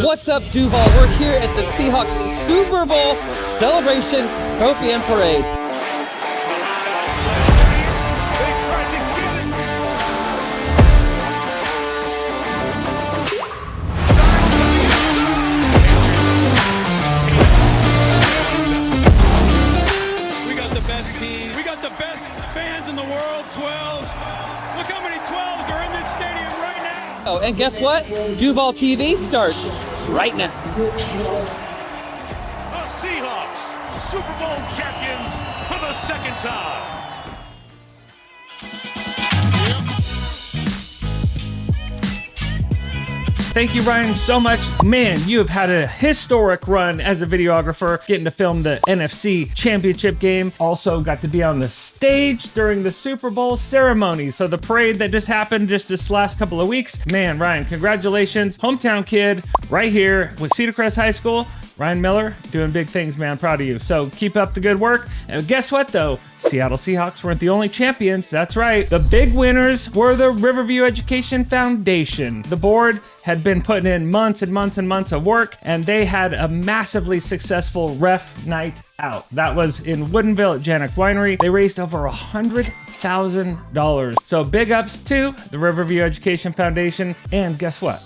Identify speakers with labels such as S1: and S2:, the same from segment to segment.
S1: What's up, Duval? We're here at the Seahawks Super Bowl celebration, trophy and parade.
S2: We got the best team. We got the best fans in the world, 12s. Look how many 12s are in this stadium right now.
S1: Oh, and guess what? DUVALL TV starts right now.
S3: The Seahawks, Super Bowl champions for the second time.
S4: Thank you, Ryan, so much. Man, you have had a historic run as a videographer, getting to film the NFC Championship game. Also got to be on the stage during the Super Bowl ceremony. So the parade that just happened just this last couple of weeks. Man, Ryan, congratulations. Hometown kid right here with Cedar Crest High School. Ryan Miller, doing big things, man. Proud of you. So keep up the good work. And guess what, though? Seattle Seahawks weren't the only champions. That's right. The big winners were the Riverview Education Foundation. The board had been putting in months and months and months of work, and they had a massively successful ref night out. That was in Woodinville at Janik Winery. They raised over $100,000. So big ups to the Riverview Education Foundation. And guess what?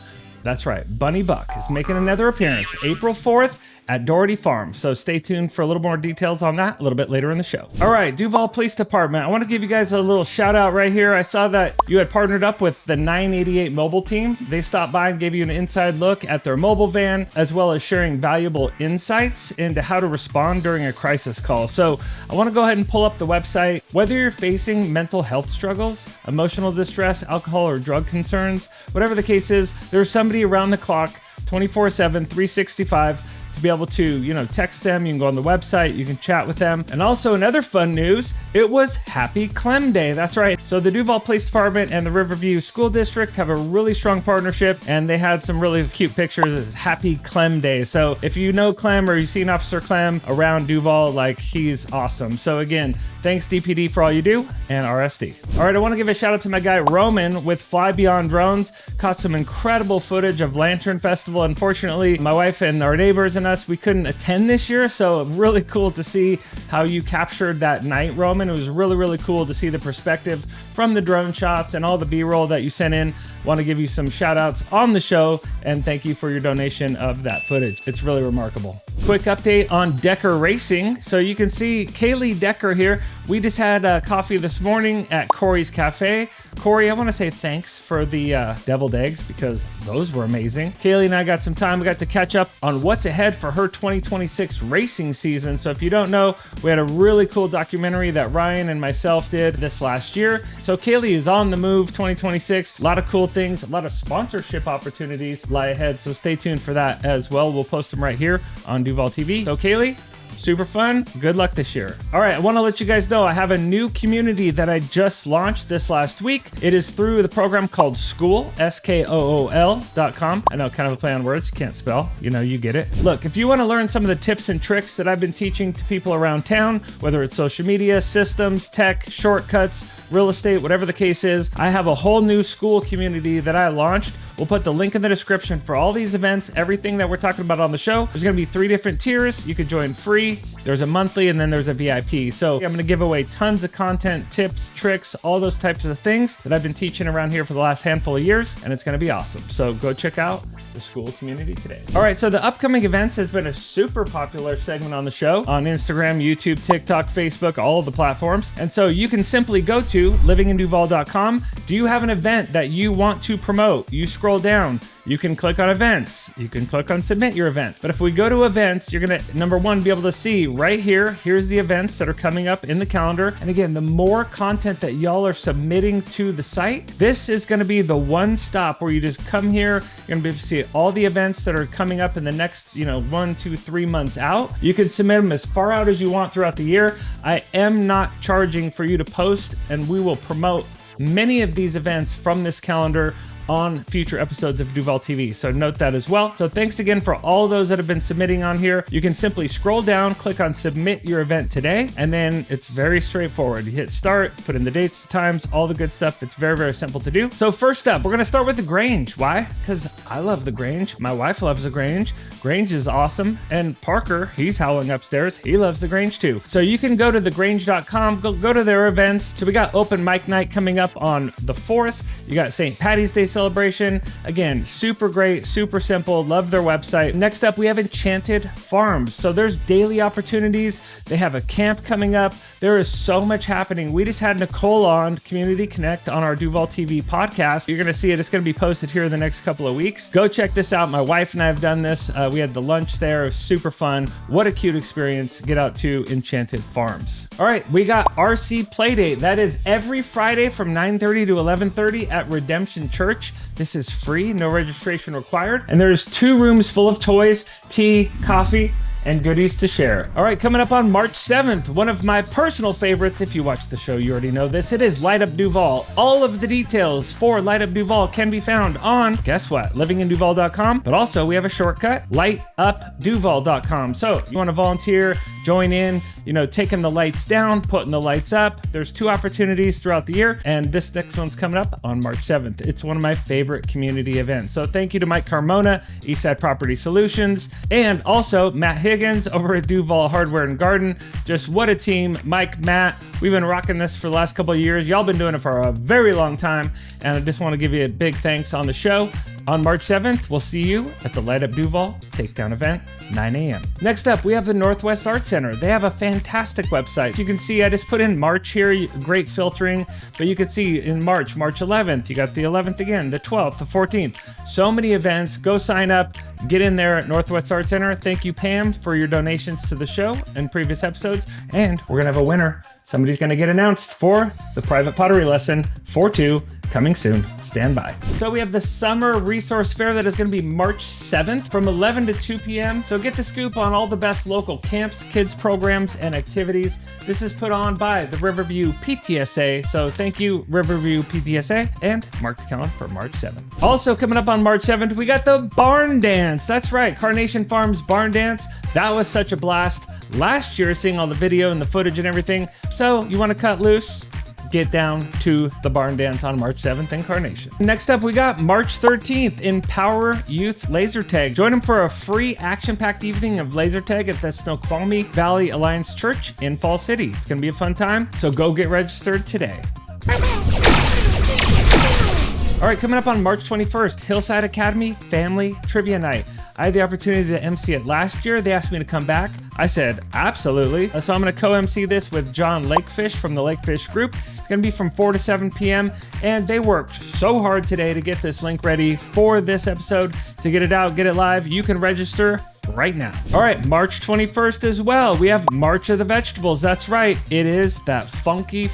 S4: That's right, Bunny Buck is making another appearance April 4th at Doherty Farm. So stay tuned for a little more details on that a little bit later in the show. All right, Duval Police Department. I want to give you guys a little shout out right here. I saw that you had partnered up with the 988 mobile team. They stopped by and gave you an inside look at their mobile van, as well as sharing valuable insights into how to respond during a crisis call. So I want to go ahead and pull up the website. Whether you're facing mental health struggles, emotional distress, alcohol or drug concerns, whatever the case is, there's somebody around the clock, 24/7, 365, to be able to, text them. You can go on the website, you can chat with them. And also in other fun news, it was Happy Clem Day. That's right. So the Duval Police Department and the Riverview School District have a really strong partnership, and they had some really cute pictures of Happy Clem Day. So if you know Clem or you've seen Officer Clem around Duval, he's awesome. So again, thanks DPD for all you do, and RSD. All right, I want to give a shout out to my guy Roman with Fly Beyond Drones. Caught some incredible footage of Lantern Festival. Unfortunately, my wife and our neighbors and us, we couldn't attend this year, so really cool to see how you captured that night, Roman. It was really, really cool to see the perspective from the drone shots and all the B-roll that you sent in. Want to give you some shout outs on the show, and thank you for your donation of that footage. It's really remarkable. Quick update on Decker Racing. So you can see Kaylee Decker here. We just had coffee this morning at Corey's Cafe. Corey, I want to say thanks for the deviled eggs, because those were amazing. Kaylee and I got some time. We got to catch up on what's ahead for her 2026 racing season. So if you don't know, we had a really cool documentary that Ryan and myself did this last year. So Kaylee is on the move 2026. A lot of cool things, a lot of sponsorship opportunities lie ahead. So stay tuned for that as well. We'll post them right here on DUVALL TV. So Kaylee, super fun. Good luck this year. All right, I want to let you guys know I have a new community that I just launched this last week. It is through the program called School, SKOOL.com. I know, kind of a play on words. You can't spell. You get it. Look, if you want to learn some of the tips and tricks that I've been teaching to people around town, whether it's social media, systems, tech, shortcuts, real estate, whatever the case is, I have a whole new school community that I launched. We'll put the link in the description for all these events, everything that we're talking about on the show. There's going to be 3 different tiers. You can join free, there's a monthly, and then there's a VIP. So I'm going to give away tons of content, tips, tricks, all those types of things that I've been teaching around here for the last handful of years, and it's going to be awesome. So go check out the school community today. All right, so the upcoming events has been a super popular segment on the show on Instagram, YouTube, TikTok, Facebook, all of the platforms. And so you can simply go to livinginduval.com. Do you have an event that you want to promote? You scroll down, you can click on events, you can click on submit your event. But if we go to events, you're gonna, number one, be able to see right here, here's the events that are coming up in the calendar. And again, the more content that y'all are submitting to the site, this is gonna be the one stop where you just come here, you're gonna be able to see all the events that are coming up in the next, 1, 2, 3 months out. You can submit them as far out as you want throughout the year. I am not charging for you to post, and we will promote many of these events from this calendar on future episodes of DUVALL TV. So note that as well. So thanks again for all those that have been submitting on here. You can simply scroll down, click on submit your event today, and then it's very straightforward. You hit start, put in the dates, the times, all the good stuff. It's very, very simple to do. So first up, we're going to start with the Grange. Why? Because I love the Grange. My wife loves the Grange. Grange is awesome. And Parker, he's howling upstairs. He loves the Grange too. So you can go to thegrange.com, go to their events. So we got open mic night coming up on the 4th. You got St. Patty's Day celebration. Again, super great, super simple. Love their website. Next up, we have Enchanted Farms. So there's daily opportunities. They have a camp coming up. There is so much happening. We just had Nicole on Community Connect on our DUVALL TV podcast. You're going to see it. It's going to be posted here in the next couple of weeks. Go check this out. My wife and I have done this. We had the lunch there. It was super fun. What a cute experience. Get out to Enchanted Farms. All right, we got RC Playdate. That is every Friday from 9:30 to 11:30 at Redemption Church. This is free, no registration required. And there's 2 rooms full of toys, tea, coffee, and goodies to share. All right, coming up on March 7th, one of my personal favorites. If you watch the show, you already know this. It is Light Up Duval. All of the details for Light Up Duval can be found on, guess what, livinginduval.com. But also we have a shortcut, lightupduval.com. So you want to volunteer, join in, taking the lights down, putting the lights up. There's 2 opportunities throughout the year, and this next one's coming up on March 7th. It's one of my favorite community events. So thank you to Mike Carmona, Eastside Property Solutions, and also Matt Higgins over at DUVALL Hardware and Garden. Just what a team. Mike, Matt, we've been rocking this for the last couple of years. Y'all been doing it for a very long time, and I just want to give you a big thanks on the show. On March 7th, we'll see you at the Light Up Duval Takedown event, 9 a.m. Next up, we have the Northwest Art Center. They have a fantastic website. So you can see I just put in March here, great filtering, but you can see in March 11th, you got the 11th again, the 12th, the 14th. So many events. Go sign up, get in there at Northwest Art Center. Thank you, Pam, for your donations to the show and previous episodes. And we're going to have a winner. Somebody's going to get announced for the private pottery lesson 4-2 coming soon. Stand by. So we have the Summer Resource Fair that is going to be March 7th from 11 to 2 p.m. So get the scoop on all the best local camps, kids programs, and activities. This is put on by the Riverview PTSA. So thank you, Riverview PTSA, and mark the calendar for March 7th. Also coming up on March 7th, we got the Barn Dance. That's right, Carnation Farms Barn Dance. That was such a blast. Last year, seeing all the video and the footage and everything. So you want to cut loose? Get down to the Barn Dance on March 7th in Carnation. Next up, we got March 13th, Empower Youth Laser Tag. Join them for a free action-packed evening of laser tag at the Snoqualmie Valley Alliance Church in Fall City. It's gonna be a fun time, so go get registered today. All right, coming up on March 21st, Hillside Academy Family Trivia Night. I had the opportunity to MC it last year. They asked me to come back. I said, absolutely. So I'm going to co-MC this with John Lakefish from the Lakefish Group. It's going to be from 4 to 7 p.m. And they worked so hard today to get this link ready for this episode, to get it out, get it live. You can register right now. All right, March 21st as well. We have March of the Vegetables. That's right. It is that funky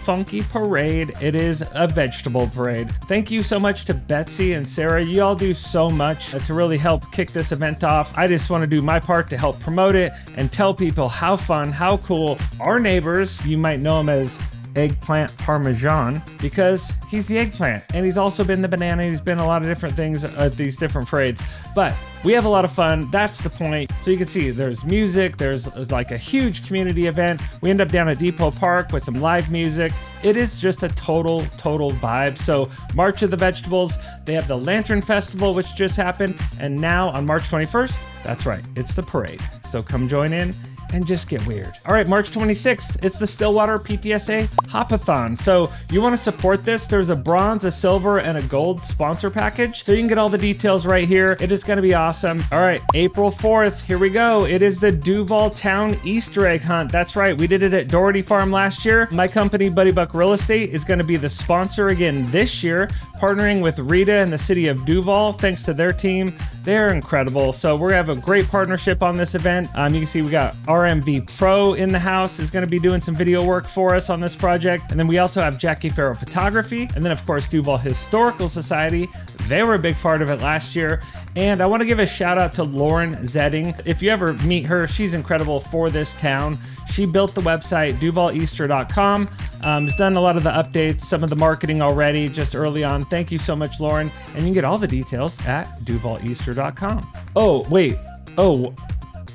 S4: parade. It is a vegetable parade. Thank you so much to Betsy and Sarah. You all do so much to really help kick this event off. I just want to do my part to help promote it and tell people how fun, how cool our neighbors, you might know them as Eggplant Parmesan, because he's the eggplant and he's also been the banana. He's been a lot of different things at these different parades, but we have a lot of fun. That's the point. So you can see there's music, there's like a huge community event. We end up down at Depot Park with some live music. It is just a total vibe. So March of the Vegetables, they have the Lantern Festival, which just happened. And now on March 21st, that's right, it's the parade. So come join in and just get weird. All right, March 26th, it's the Stillwater PTSA Hopathon. So you want to support this? There's a bronze, a silver, and a gold sponsor package. So you can get all the details right here. It is going to be awesome. All right, April 4th, here we go. It is the Duval Town Easter egg hunt. That's right, we did it at Doherty Farm last year. My company, Buddy Buck Real Estate, is going to be the sponsor again this year, partnering with Rita and the city of Duval. Thanks to their team. They're incredible. So we're going to have a great partnership on this event. You can see we got RMV Pro in the house is going to be doing some video work for us on this project. And then we also have Jackie Farrow Photography. And then of course, Duval Historical Society. They were a big part of it last year. And I want to give a shout out to Lauren Zedding. If you ever meet her, she's incredible for this town. She built the website DUVALLEaster.com. Has done a lot of the updates, some of the marketing already just early on. Thank you so much, Lauren. And you can get all the details at DUVALLEaster.com. Oh, wait. Oh,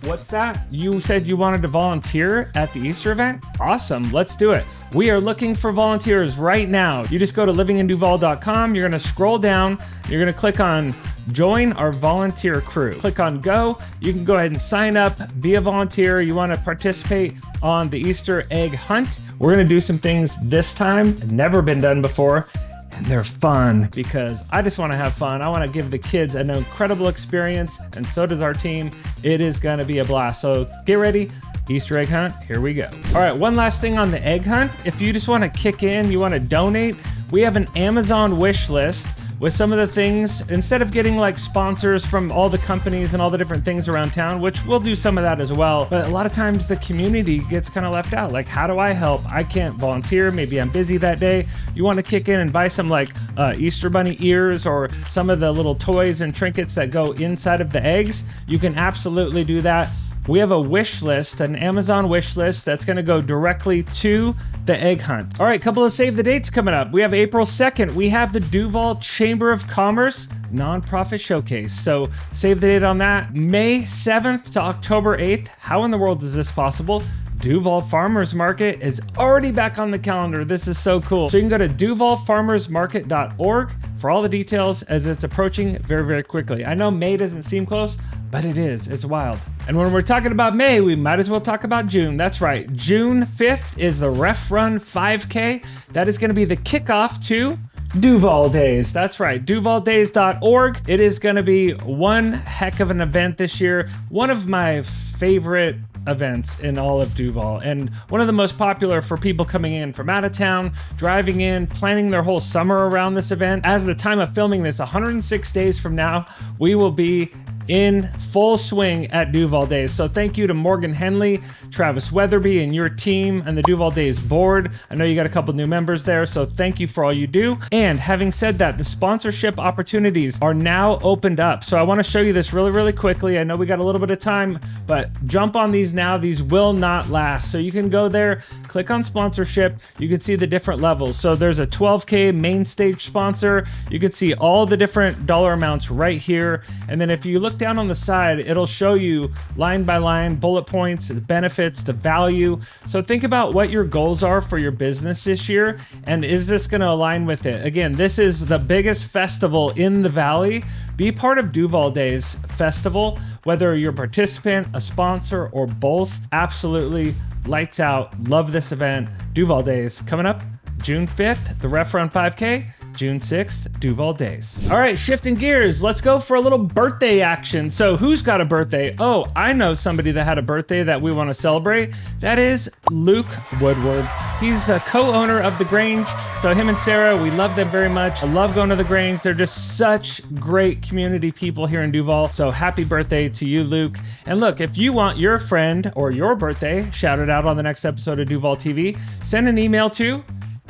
S4: what's that? You said you wanted to volunteer at the Easter event? Awesome. Let's do it. We are looking for volunteers right now. You just go to livinginduval.com. You're going to scroll down. You're going to click on join our volunteer crew. Click on go. You can go ahead and sign up, be a volunteer. You want to participate on the Easter egg hunt. We're going to do some things this time, never been done before. And they're fun because I just want to have fun. I want to give the kids an incredible experience, and so does our team. It is going to be a blast. So get ready. Easter egg hunt, here we go. All right, one last thing on the egg hunt. If you just want to kick in, you want to donate, we have an Amazon wish list with some of the things. Instead of getting like sponsors from all the companies and all the different things around town, which we'll do some of that as well, but a lot of times the community gets kind of left out. Like, how do I help? I can't volunteer. Maybe I'm busy that day. You want to kick in and buy some like Easter bunny ears or some of the little toys and trinkets that go inside of the eggs. You can absolutely do that. We have a wish list, an Amazon wish list that's going to go directly to the egg hunt. All right, couple of save the dates coming up. We have April 2nd. We have the Duval Chamber of Commerce Nonprofit Showcase. So save the date on that. May 7th to October 8th. How in the world is this possible? Duval Farmers Market is already back on the calendar. This is so cool. So you can go to DUVALFarmersMarket.org for all the details as it's approaching very, very quickly. I know May doesn't seem close, but it is. It's wild. And when we're talking about May, we might as well talk about June. That's right. June 5th is the Ref Run 5K. That is going to be the kickoff to Duval Days. That's right. DuvalDays.org. It is going to be one heck of an event this year. One of my favorite events in all of Duval, and one of the most popular for people coming in from out of town, driving in, planning their whole summer around this event. As the time of filming this, 106 days from now, we will be in full swing at Duval Days. So thank you to Morgan Henley, Travis Weatherby, and your team and the Duval Days board. I know you got a couple new members there, so thank you for all you do. And having said that, the sponsorship opportunities are now opened up. So I want to show you this really, really quickly. I know we got a little bit of time, but jump on these now. These will not last. So you can go there, click on sponsorship. You can see the different levels. So there's a 12K main stage sponsor. You can see all the different dollar amounts right here. And then if you look down on the side, it'll show you line by line, bullet points, the benefits, the value. So think about what your goals are for your business this year, and is this going to align with it? Again, this is the biggest festival in the Valley. Be part of Duval Days Festival, whether you're a participant, a sponsor, or both. Absolutely lights out. Love this event. Duval Days coming up June 5th, the Ref Run 5K. June 6th, Duval Days. All right, shifting gears. Let's go for a little birthday action. So who's got a birthday? Oh, I know somebody that had a birthday that we want to celebrate. That is Luke Woodward. He's the co-owner of The Grange. So him and Sarah, we love them very much. I love going to The Grange. They're just such great community people here in Duval. So happy birthday to you, Luke. And look, if you want your friend or your birthday shouted out on the next episode of Duval TV, send an email to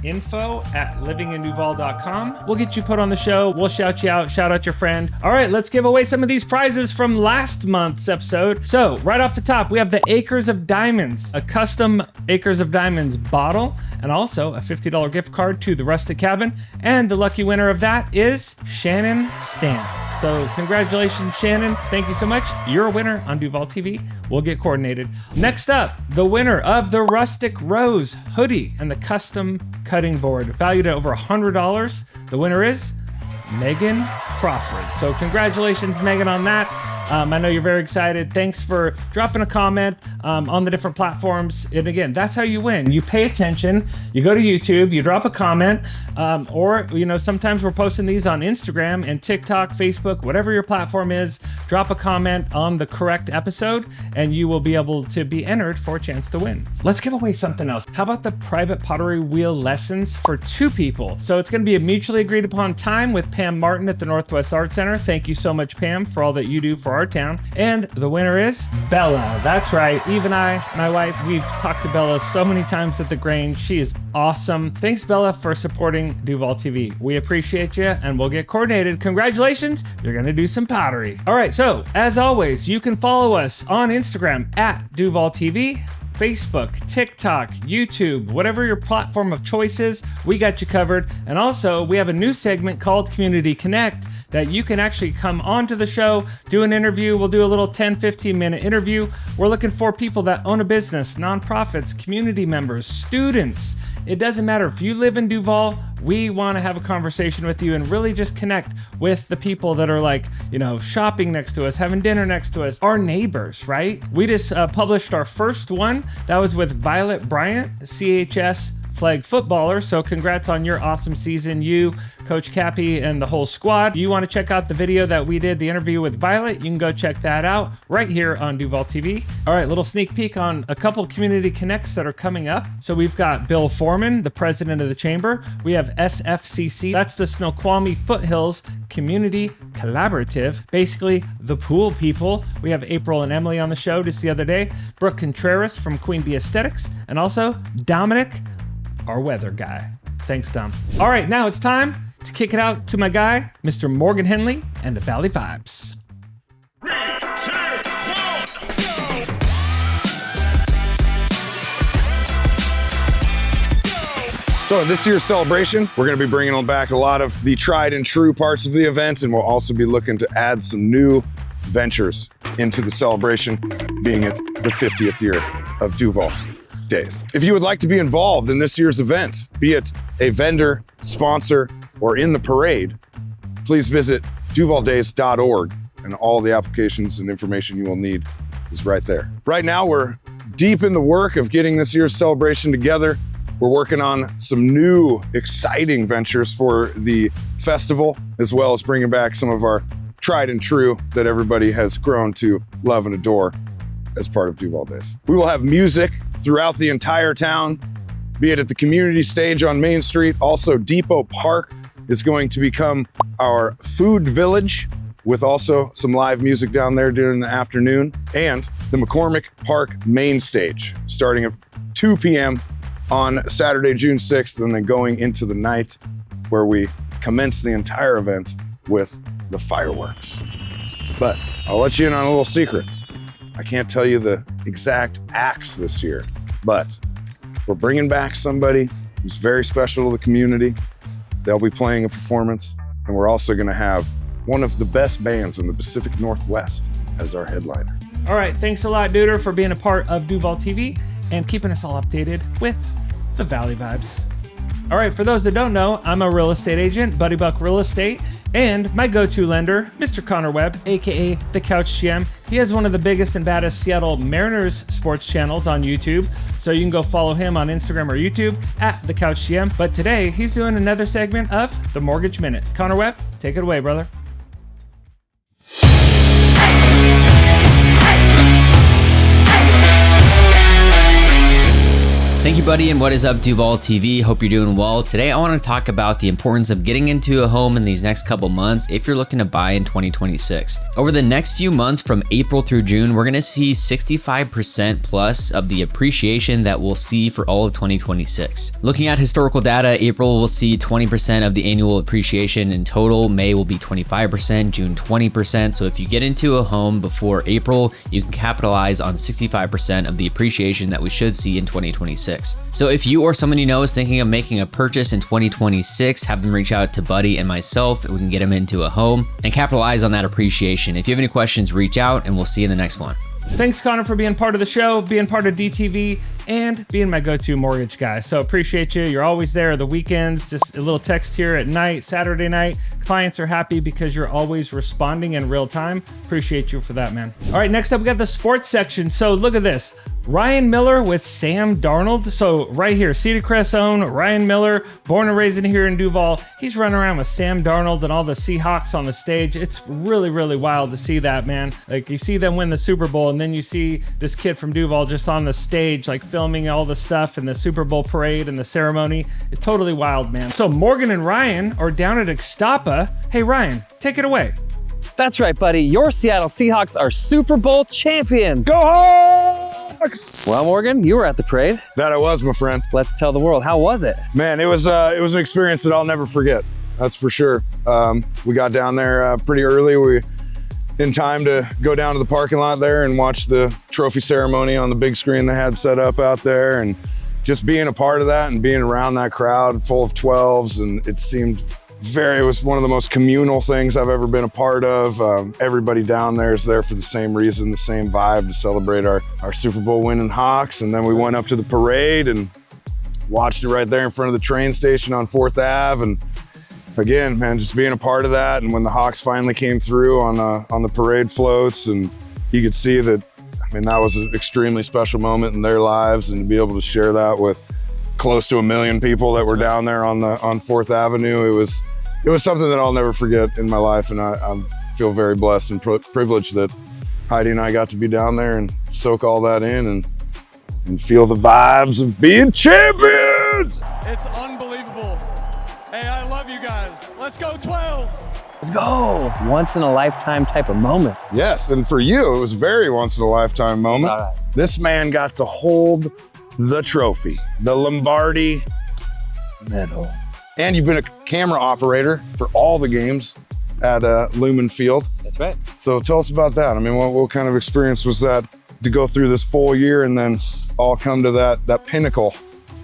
S4: info@livinginduval.com. We'll get you put on the show. We'll shout you out, shout out your friend. All right, let's give away some of these prizes from last month's episode. So right off the top, we have the Acres of Diamonds, a custom Acres of Diamonds bottle, and also a $50 gift card to the Rustic Cabin. And the lucky winner of that is Shannon Stamp. So congratulations, Shannon. Thank you so much. You're a winner on Duval TV. We'll get coordinated. Next up, the winner of the Rustic Rose hoodie and the custom cutting board, valued at over $100. The winner is Megan Crawford. So congratulations, Megan, on that. I know you're very excited. Thanks for dropping a comment on the different platforms. And again, that's how you win. You pay attention, you go to YouTube, you drop a comment, or, you know, sometimes we're posting these on Instagram and TikTok, Facebook, whatever your platform is. Drop a comment on the correct episode and you will be able to be entered for a chance to win. Let's give away something else. How about the private pottery wheel lessons for 2 people? So it's going to be a mutually agreed upon time with Pam Martin at the Northwest Art Center. Thank you so much, Pam, for all that you do for our our town. And the winner is Bella. That's right. Eve and I, my wife, we've talked to Bella so many times at the Grange. She is awesome. Thanks, Bella, for supporting Duval TV. We appreciate you, and we'll get coordinated. Congratulations. You're going to do some pottery. All right. So as always, you can follow us on Instagram at Duval TV. Facebook, TikTok, YouTube, whatever your platform of choice is, we got you covered. And also, we have a new segment called Community Connect that you can actually come onto the show, do an interview. We'll do a little 10-15 minute interview. We're looking for people that own a business, nonprofits, community members, students. It doesn't matter if you live in Duval, we want to have a conversation with you and really just connect with the people that are like, shopping next to us, having dinner next to us, our neighbors, right? We just published our first one. That was with Violet Bryant, CHS flag footballer. So congrats on your awesome season, you, Coach Cappy, and the whole squad. You want to check out the video that we did, the interview with Violet, you can go check that out right here on Duval TV. All right, little sneak peek on a couple community connects that are coming up. So we've got Bill Foreman, the president of the chamber. We have SFCC, that's the Snoqualmie Foothills Community Collaborative, basically the pool people. We have April and Emily on the show just the other day. Brooke Contreras from Queen Bee Aesthetics, and also Dominic, our weather guy. Thanks, Dom. All right, now it's time to kick it out to my guy, Mr. Morgan Henley and the Valley Vibes.
S3: 3, 2, 1, go!
S5: So this year's celebration, we're going to be bringing back a lot of the tried and true parts of the event, and we'll also be looking to add some new ventures into the celebration, being it the 50th year of Duval Days. If you would like to be involved in this year's event, be it a vendor, sponsor, or in the parade, please visit duvaldays.org, and all the applications and information you will need is right there. Right now, we're deep in the work of getting this year's celebration together. We're working on some new, exciting ventures for the festival, as well as bringing back some of our tried and true that everybody has grown to love and adore as part of Duval Days. We will have music throughout the entire town, be it at the community stage on Main Street. Also, Depot Park is going to become our food village, with also some live music down there during the afternoon, and the McCormick Park main stage starting at 2 p.m. on Saturday, June 6th, and then going into the night, where we commence the entire event with the fireworks. But I'll let you in on a little secret. I can't tell you the exact acts this year, but we're bringing back somebody who's very special to the community. They'll be playing a performance, and we're also going to have one of the best bands in the Pacific Northwest as our headliner.
S4: All right, thanks a lot, Duder, for being a part of Duval TV and keeping us all updated with the Valley Vibes. All right, for those that don't know, I'm a real estate agent, Buddy Buck Real Estate, and my go-to lender, Mr. Connor Webb, aka The Couch GM. He has one of the biggest and baddest Seattle Mariners sports channels on YouTube, so you can go follow him on Instagram or YouTube at The Couch GM. But today, he's doing another segment of The Mortgage Minute. Connor Webb, take it away, brother.
S6: Thank you, buddy, and what is up, Duval TV? Hope you're doing well. Today, I want to talk about the importance of getting into a home in these next couple months if you're looking to buy in 2026. Over the next few months, from April through June, we're going to see 65% plus of the appreciation that we'll see for all of 2026. Looking at historical data, April will see 20% of the annual appreciation in total. May will be 25%, June 20%. So if you get into a home before April, you can capitalize on 65% of the appreciation that we should see in 2026. So if you or someone you know is thinking of making a purchase in 2026, have them reach out to Buddy and myself, and we can get them into a home and capitalize on that appreciation. If you have any questions, reach out, and we'll see you in the next one.
S4: Thanks, Connor, for being part of the show, being part of DTV, and being my go-to mortgage guy. So appreciate you. You're always there the weekends, just a little text here at night, Saturday night. Clients are happy because you're always responding in real time. Appreciate you for that, man. All right, next up, we got the sports section. So look at this. Ryan Miller with Sam Darnold. So right here, Cedar Crest own Ryan Miller, born and raised in here in Duval. He's running around with Sam Darnold and all the Seahawks on the stage. It's really, really wild to see that, man. Like, you see them win the Super Bowl, and then you see this kid from Duval just on the stage, like filming all the stuff in the Super Bowl parade and the ceremony. It's totally wild, man. So Morgan and Ryan are down at Ixtapa. Hey, Ryan, take it away.
S1: That's right, buddy. Your Seattle Seahawks are Super Bowl champions.
S5: Go Hawks!
S1: Well, Morgan, you were at the parade.
S5: That I was, my friend.
S1: Let's tell the world, how was it?
S5: Man, it was an experience that I'll never forget. That's for sure. We got down there pretty early. We in time to go down to the parking lot there and watch the trophy ceremony on the big screen they had set up out there, and just being a part of that and being around that crowd full of 12s, and it was one of the most communal things I've ever been a part of. Everybody down there is there for the same reason, the same vibe, to celebrate our Super Bowl winning Hawks. And then we went up to the parade and watched it right there in front of the train station on 4th Ave. And again, man, just being a part of that. And when the Hawks finally came through on the parade floats, and you could see that, I mean, that was an extremely special moment in their lives, and to be able to share that with close to 1 million people that were down there on 4th Avenue, it was something that I'll never forget in my life. And I feel very blessed and privileged that Heidi and I got to be down there and soak all that in and feel the vibes of being champions.
S7: It's unbelievable. Hey, I love you guys. Let's go 12s.
S1: Let's go. Once in a lifetime type of moment.
S5: Yes, and for you, it was very once in a lifetime moment.
S1: All right.
S5: This man got to hold the trophy, the Lombardi medal. And you've been a camera operator for all the games at Lumen Field.
S1: That's right.
S5: So tell us about that. I mean, what kind of experience was that to go through this full year and then all come to that pinnacle?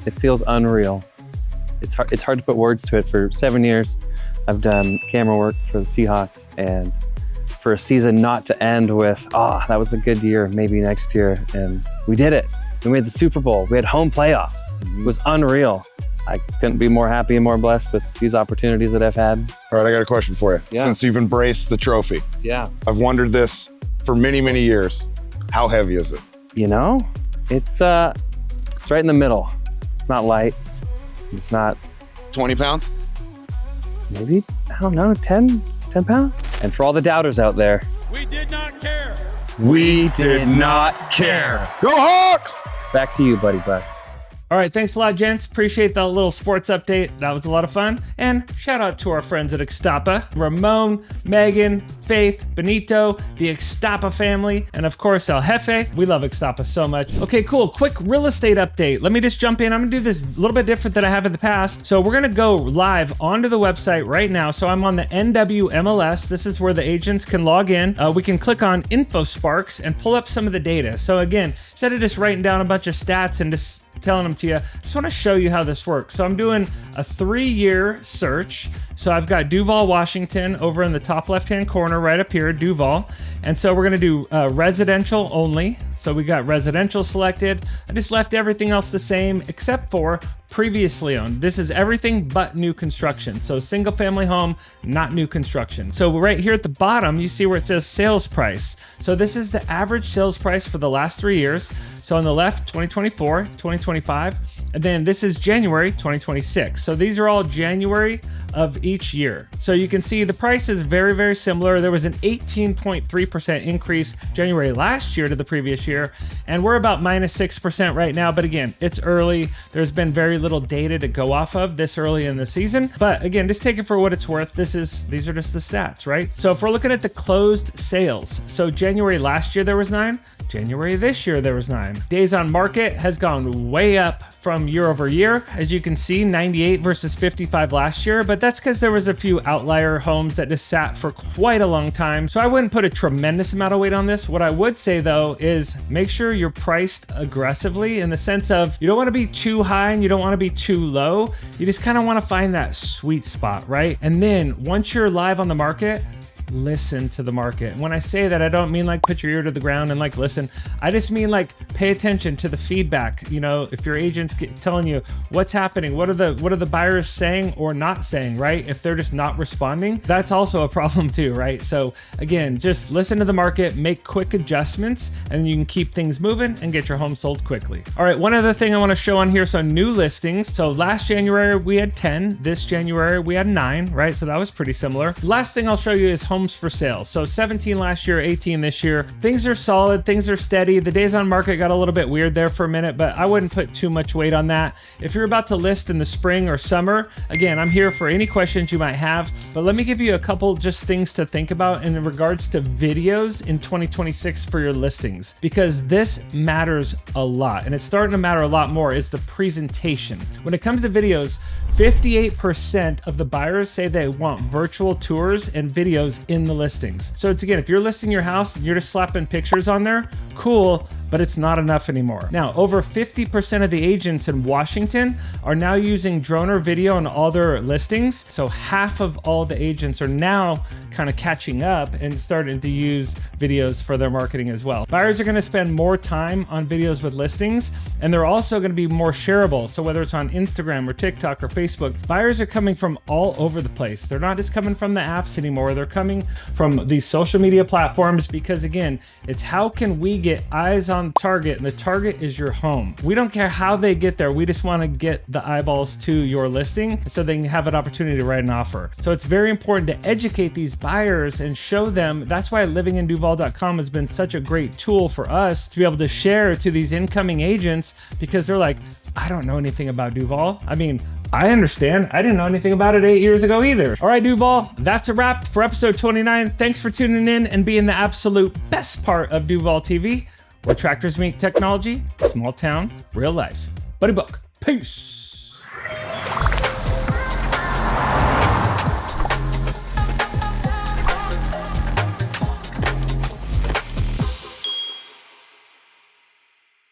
S1: It feels unreal. It's hard to put words to it. For 7 years, I've done camera work for the Seahawks, and for a season not to end with, that was a good year, maybe next year. And we did it. We made the Super Bowl. We had home playoffs. It was unreal. I couldn't be more happy and more blessed with these opportunities that I've had.
S5: All right, I got a question for you.
S1: Yeah.
S5: Since you've embraced the trophy,
S1: Yeah.
S5: I've wondered this for many, many years. How heavy is it?
S1: You know, it's right in the middle. It's not light. It's not,
S5: 20 pounds?
S1: maybe, I don't know, 10 pounds? And for all the doubters out there,
S2: We did not care.
S5: We did not care. Go Hawks!
S1: back to you, Buddy Buck.
S4: All right, thanks a lot, gents. Appreciate that little sports update. That was a lot of fun. And shout out to our friends at Ixtapa, Ramon, Megan, Faith, Benito, the Ixtapa family, and of course, El Jefe. We love Ixtapa so much. Okay, cool. Quick real estate update. Let me just jump in. I'm gonna do this a little bit different than I have in the past. So we're gonna go live onto the website right now. So I'm on the NWMLS. This is where the agents can log in. We can click on InfoSparks and pull up some of the data. So again, instead of just writing down a bunch of stats and just telling them to you, I just want to show you how this works. So I'm doing a 3-year search. So I've got Duval, Washington over in the top left-hand corner right up here, Duval. And so we're going to do residential only. So we got residential selected. I just left everything else the same except for previously owned. This is everything but new construction. So single family home, not new construction. So right here at the bottom, you see where it says sales price. So this is the average sales price for the last 3 years. So on the left, 2024, 2025, and then this is January 2026. So these are all January of each year. So you can see the price is very, very similar. There was an 18.3% increase January last year to the previous year, and we're about -6% right now. But again, it's early. There's been very little data to go off of this early in the season. But again, just take it for what it's worth. These are just the stats, right? So if we're looking at the closed sales, so January last year there was 9. January this year there was 9. Days on market has gone way up from year over year. As you can see, 98 versus 55 last year, but that's because there was a few outlier homes that just sat for quite a long time. So I wouldn't put a tremendous amount of weight on this. What I would say though is make sure you're priced aggressively, in the sense of you don't want to be too high and you don't want to be too low. You just kind of want to find that sweet spot, right? And then once you're live on the market, listen to the market. And when I say that, I don't mean like put your ear to the ground and like listen. I just mean like pay attention to the feedback. You know, if your agent's telling you what's happening, what are the buyers saying or not saying, right? If they're just not responding, that's also a problem too, right? So again, just listen to the market, make quick adjustments, and you can keep things moving and get your home sold quickly. All right, one other thing I want to show on here. So new listings. So last January we had 10. This January we had 9, right? So that was pretty similar. Last thing I'll show you is home homes for sale. So 17 last year, 18 this year. Things are solid, things are steady. The days on market got a little bit weird there for a minute, but I wouldn't put too much weight on that. If you're about to list in the spring or summer, again, I'm here for any questions you might have, but let me give you a couple just things to think about in regards to videos in 2026 for your listings, because this matters a lot, and it's starting to matter a lot more, is the presentation. When it comes to videos, 58% of the buyers say they want virtual tours and videos in the listings. So it's, again, if you're listing your house and you're just slapping pictures on there, cool, but it's not enough anymore. Now, over 50% of the agents in Washington are now using drone or video on all their listings. So half of all the agents are now kind of catching up and starting to use videos for their marketing as well. Buyers are going to spend more time on videos with listings, and they're also going to be more shareable. So whether it's on Instagram or TikTok or Facebook, buyers are coming from all over the place. They're not just coming from the apps anymore. They're coming from these social media platforms because, again, it's how can we get eyes on target, and the target is your home. We don't care how they get there. We just want to get the eyeballs to your listing so they can have an opportunity to write an offer. So it's very important to educate these buyers and show them. That's why livinginduval.com has been such a great tool for us to be able to share to these incoming agents, because they're like, I don't know anything about Duval. I mean, I understand. I didn't know anything about it 8 years ago either. All right, Duval, that's a wrap for episode 29. Thanks for tuning in and being the absolute best part of Duval TV, where tractors meet technology, small town, real life. Buddy Book, peace.